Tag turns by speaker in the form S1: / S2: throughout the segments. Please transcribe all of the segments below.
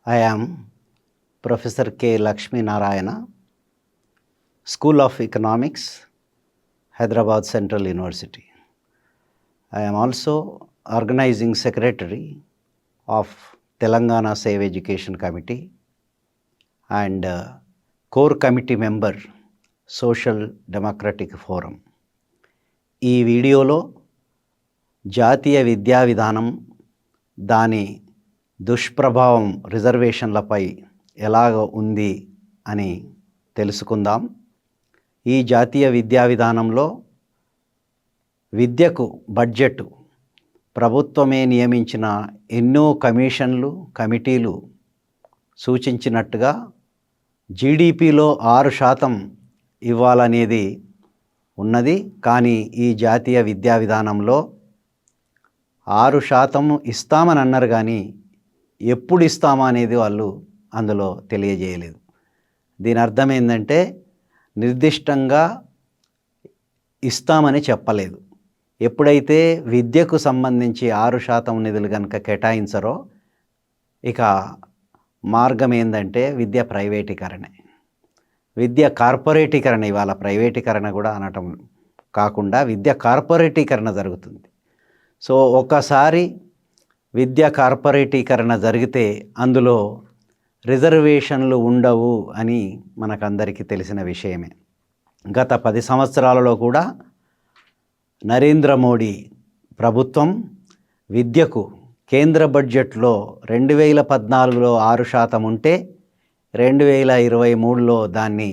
S1: I am Professor K. Lakshmi Narayana, School of Economics, Hyderabad Central University. I am also organizing secretary of Telangana Save Education Committee and core committee member Social Democratic Forum. ఈ వీడియోలో జాతీయ విద్యా విధానం దాని దుష్ప్రభావం రిజర్వేషన్లపై ఎలాగ ఉంది అని తెలుసుకుందాం. ఈ జాతీయ విద్యా విధానంలో విద్యకు బడ్జెట్ ప్రభుత్వమే నియమించిన ఎన్నో కమిషన్లు కమిటీలు సూచించినట్టుగా జీడిపిలో 6% ఇవ్వాలనేది ఉన్నది. కానీ ఈ జాతీయ విద్యా విధానంలో 6% ఇస్తామని అన్నారు, కానీ ఎప్పుడు ఇస్తామా అనేది వాళ్ళు అందులో తెలియజేయలేదు. దీని అర్థం ఏంటంటే నిర్దిష్టంగా ఇస్తామని చెప్పలేదు. ఎప్పుడైతే విద్యకు సంబంధించి 6% నిధులు కనుక కేటాయించరో ఇక మార్గం ఏంటంటే విద్య ప్రైవేటీకరణే, విద్య కార్పొరేటీకరణ. ఇవాళ ప్రైవేటీకరణ కూడా అనటం కాకుండా విద్య కార్పొరేటీకరణ జరుగుతుంది. సో ఒకసారి విద్య కార్పొరేటీకరణ జరిగితే అందులో రిజర్వేషన్లు ఉండవు అని మనకందరికీ తెలిసిన విషయమే. గత 10 సంవత్సరాలలో కూడా నరేంద్ర మోడీ ప్రభుత్వం విద్యకు కేంద్ర బడ్జెట్లో 2014లో 6% ఉంటే 2023లో దాన్ని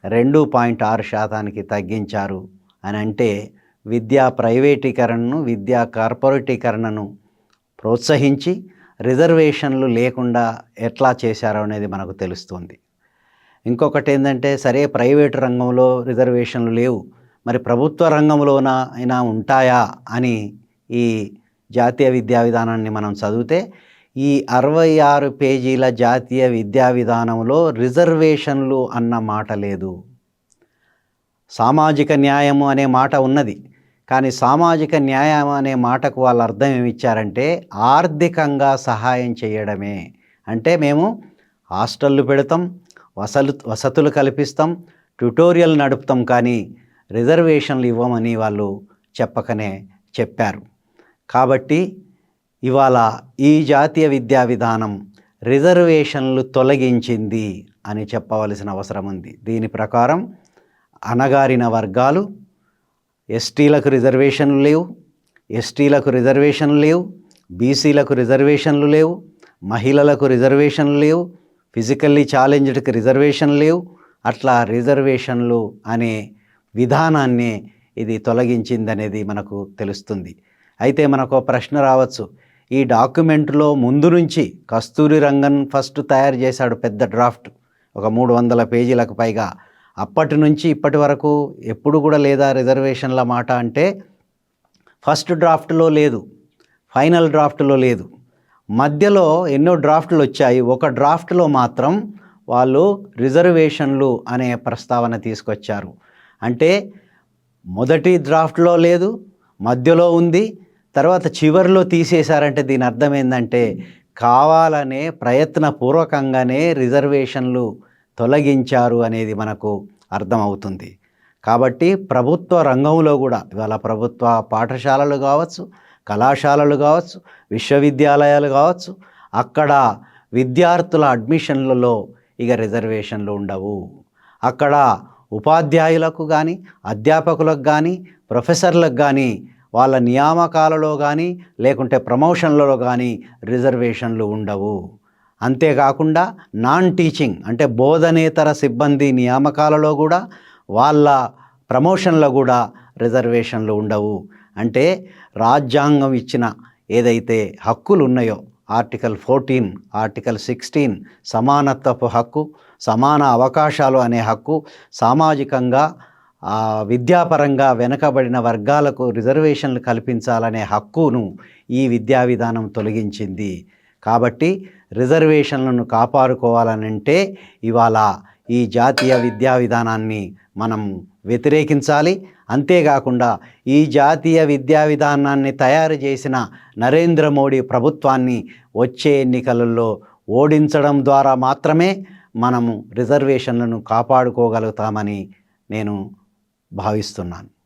S1: 2.6%కి తగ్గించారు అని అంటే విద్యా ప్రైవేటీకరణను, విద్యా కార్పొరేటీకరణను ప్రోత్సహించి రిజర్వేషన్లు లేకుండా ఎట్లా చేశారో అనేది మనకు తెలుస్తుంది. ఇంకొకటి ఏంటంటే, సరే ప్రైవేటు రంగంలో రిజర్వేషన్లు లేవు, మరి ప్రభుత్వ రంగంలోన అయినా ఉంటాయా అని ఈ జాతీయ విద్యా విధానాన్ని మనం చదివితే ఈ 66 పేజీల జాతీయ విద్యా విధానంలో రిజర్వేషన్లు అన్న మాట లేదు. సామాజిక న్యాయము అనే మాట ఉన్నది, కానీ సామాజిక న్యాయం అనే మాటకు వాళ్ళు అర్థం ఏమిచ్చారంటే ఆర్థికంగా సహాయం చేయడమే. అంటే మేము హాస్టళ్ళు పెడతాం, వసతులు కల్పిస్తాం, ట్యుటోరియల్ నడుపుతాం, కానీ రిజర్వేషన్లు ఇవ్వమని వాళ్ళు చెప్పకనే చెప్పారు. కాబట్టి ఇవాళ ఈ జాతీయ విద్యా విధానం రిజర్వేషన్లు తొలగించింది అని చెప్పవలసిన అవసరం ఉంది. దీని ప్రకారం అణగారిన వర్గాలు, ఎస్టీలకు రిజర్వేషన్లు లేవు, ఎస్టీలకు రిజర్వేషన్లు లేవు, బీసీలకు రిజర్వేషన్లు లేవు, మహిళలకు రిజర్వేషన్లు లేవు, ఫిజికల్లీ ఛాలెంజ్డ్కి రిజర్వేషన్లు లేవు. అట్లా రిజర్వేషన్లు అనే విధానాన్ని ఇది తొలగించిందనేది మనకు తెలుస్తుంది. అయితే మనకు ప్రశ్న రావచ్చు, ఈ డాక్యుమెంట్లో ముందు నుంచి కస్తూరి రంగన్ ఫస్ట్ తయారు చేశాడు పెద్ద డ్రాఫ్ట్, ఒక 300 పేజీలకు పైగా. అప్పటి నుంచి ఇప్పటి వరకు ఎప్పుడు కూడా లేదా రిజర్వేషన్ల మాట అంటే ఫస్ట్ డ్రాఫ్ట్లో లేదు, ఫైనల్ డ్రాఫ్ట్లో లేదు, మధ్యలో ఎన్నో డ్రాఫ్ట్లు వచ్చాయి. ఒక డ్రాఫ్ట్లో మాత్రం వాళ్ళు రిజర్వేషన్లు అనే ప్రస్తావన తీసుకొచ్చారు. అంటే మొదటి డ్రాఫ్ట్లో లేదు, మధ్యలో ఉంది, తర్వాత చివరిలో తీసేశారంటే దీని అర్థం ఏంటంటే కావాలనే ప్రయత్నపూర్వకంగానే రిజర్వేషన్లు తొలగించారు అనేది మనకు అర్థమవుతుంది. కాబట్టి ప్రభుత్వ రంగంలో కూడా ఇవాళ ప్రభుత్వ పాఠశాలలు కావచ్చు, కళాశాలలు కావచ్చు, విశ్వవిద్యాలయాలు కావచ్చు, అక్కడ విద్యార్థుల అడ్మిషన్లలో ఇక రిజర్వేషన్లు ఉండవు. అక్కడ ఉపాధ్యాయులకు కానీ, అధ్యాపకులకు కానీ, ప్రొఫెసర్లకు కానీ వాళ్ళ నియామకాలలో కానీ లేకుంటే ప్రమోషన్లలో కానీ రిజర్వేషన్లు ఉండవు. అంతేకాకుండా నాన్ టీచింగ్ అంటే బోధనేతర సిబ్బంది నియామకాలలో కూడా వాళ్ళ ప్రమోషన్లో కూడా రిజర్వేషన్లు ఉండవు. అంటే రాజ్యాంగం ఇచ్చిన ఏదైతే హక్కులు ఉన్నాయో ఆర్టికల్ 14, ఆర్టికల్ 16 సమానత్వపు హక్కు, సమాన అవకాశాలు అనే హక్కు, సామాజికంగా విద్యాపరంగా వెనుకబడిన వర్గాలకు రిజర్వేషన్లు కల్పించాలనే హక్కును ఈ విద్యా విధానం తొలగించింది. కాబట్టి రిజర్వేషన్లను కాపాడుకోవాలనంటే ఇవాళ ఈ జాతీయ విద్యా విధానాన్ని మనం వ్యతిరేకించాలి. అంతేకాకుండా ఈ జాతీయ విద్యా విధానాన్ని తయారు చేసిన నరేంద్ర మోడీ ప్రభుత్వాన్ని వచ్చే ఎన్నికలలో ఓడించడం ద్వారా మాత్రమే మనము రిజర్వేషన్లను కాపాడుకోగలుగుతామని నేను భావిస్తున్నాను.